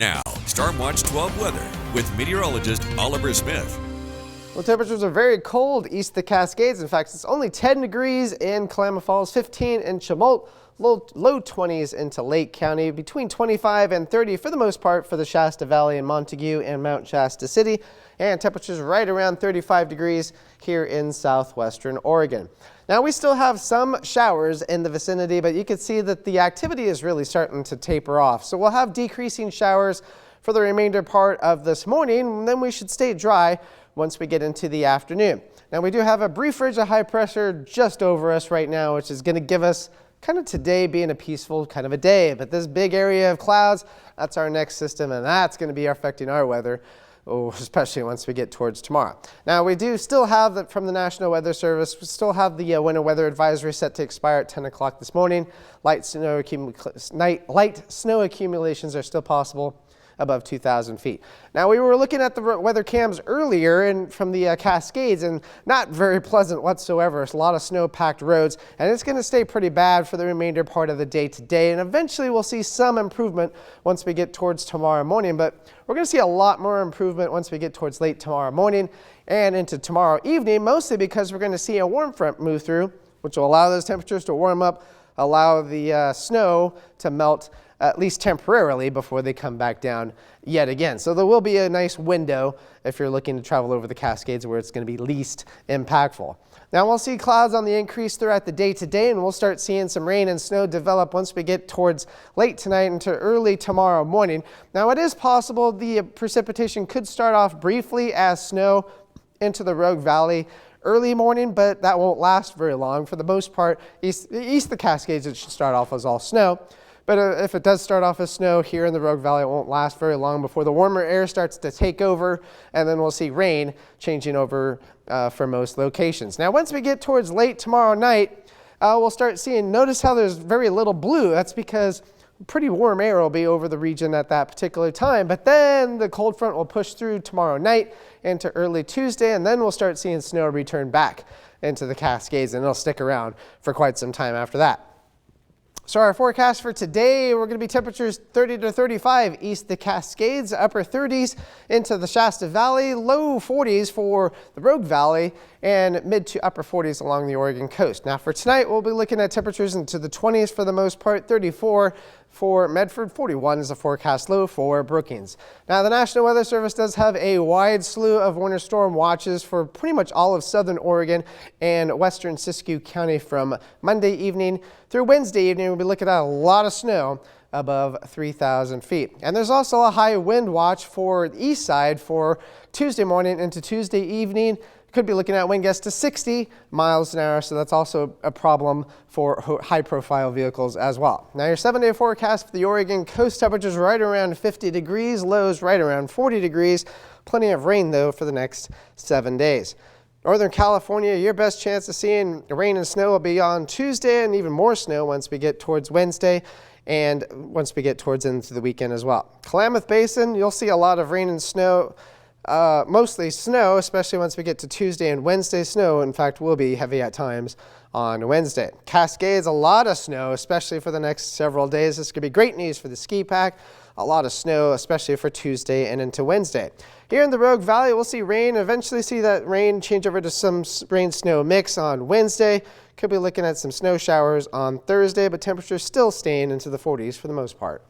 Now, Stormwatch 12 weather with meteorologist Oliver Smith. Well, temperatures are very cold east of the Cascades. In fact, it's only 10 degrees in Klamath Falls, 15 in Chemult, low 20s into Lake County, between 25 and 30 for the most part for the Shasta Valley and Montague and Mount Shasta City, and temperatures right around 35 degrees here in southwestern Oregon. Now, we still have some showers in the vicinity, but you can see that the activity is really starting to taper off. So we'll have decreasing showers for the remainder part of this morning, and then we should stay dry once we get into the afternoon. Now, we do have a brief ridge of high pressure just over us right now, which is going to give us kind of today being a peaceful kind of a day. But this big area of clouds, that's our next system, and that's going to be affecting our weather, especially once we get towards tomorrow. Now, we do still have from the National Weather Service, we still have the winter weather advisory set to expire at 10 o'clock this morning. Light snow accumulations are still possible above 2,000 feet. Now, we were looking at the weather cams earlier and from the Cascades, and not very pleasant whatsoever. It's a lot of snow-packed roads, and it's going to stay pretty bad for the remainder part of the day today, and eventually we'll see some improvement once we get towards tomorrow morning, but we're going to see a lot more improvement once we get towards late tomorrow morning and into tomorrow evening, mostly because we're going to see a warm front move through, which will allow those temperatures to warm up, allow the snow to melt at least temporarily before they come back down yet again. So there will be a nice window if you're looking to travel over the Cascades where it's going to be least impactful. Now, we'll see clouds on the increase throughout the day today, and we'll start seeing some rain and snow develop once we get towards late tonight into early tomorrow morning. Now, it is possible the precipitation could start off briefly as snow into the Rogue Valley early morning, but that won't last very long. For the most part, east of the Cascades, it should start off as all snow. But if it does start off as snow here in the Rogue Valley, it won't last very long before the warmer air starts to take over, and then we'll see rain changing over for most locations. Now, once we get towards late tomorrow night, we'll start seeing, notice how there's very little blue. That's because pretty warm air will be over the region at that particular time, but then the cold front will push through tomorrow night into early Tuesday, and then we'll start seeing snow return back into the Cascades, and it'll stick around for quite some time after that. So our forecast for today, we're going to be temperatures 30 to 35 east the Cascades, upper 30s into the Shasta Valley, low 40s for the Rogue Valley, and mid to upper 40s along the Oregon coast. Now, for tonight, we'll be looking at temperatures into the 20s for the most part, 34 for Medford, 41 is the forecast low for Brookings. Now, the National Weather Service does have a wide slew of winter storm watches for pretty much all of southern Oregon and western Siskiyou County from Monday evening through Wednesday evening. We'll be looking at a lot of snow above 3,000 feet. And there's also a high wind watch for the east side for Tuesday morning into Tuesday evening. Could be looking at wind gusts to 60 miles an hour, so that's also a problem for high-profile vehicles as well. Now, your 7-day forecast for the Oregon coast, temperatures right around 50 degrees, lows right around 40 degrees. Plenty of rain, though, for the next 7 days. Northern California, your best chance of seeing rain and snow will be on Tuesday, and even more snow once we get towards Wednesday and once we get towards into the weekend as well. Klamath Basin, you'll see a lot of rain and snow. Mostly snow, especially once we get to Tuesday and Wednesday. Snow, in fact, will be heavy at times on Wednesday. Cascades, a lot of snow, especially for the next several days. This could be great news for the ski pack. A lot of snow, especially for Tuesday and into Wednesday. Here in the Rogue Valley, we'll see rain, eventually see that rain change over to some rain-snow mix on Wednesday. Could be looking at some snow showers on Thursday, but temperatures still staying into the 40s for the most part.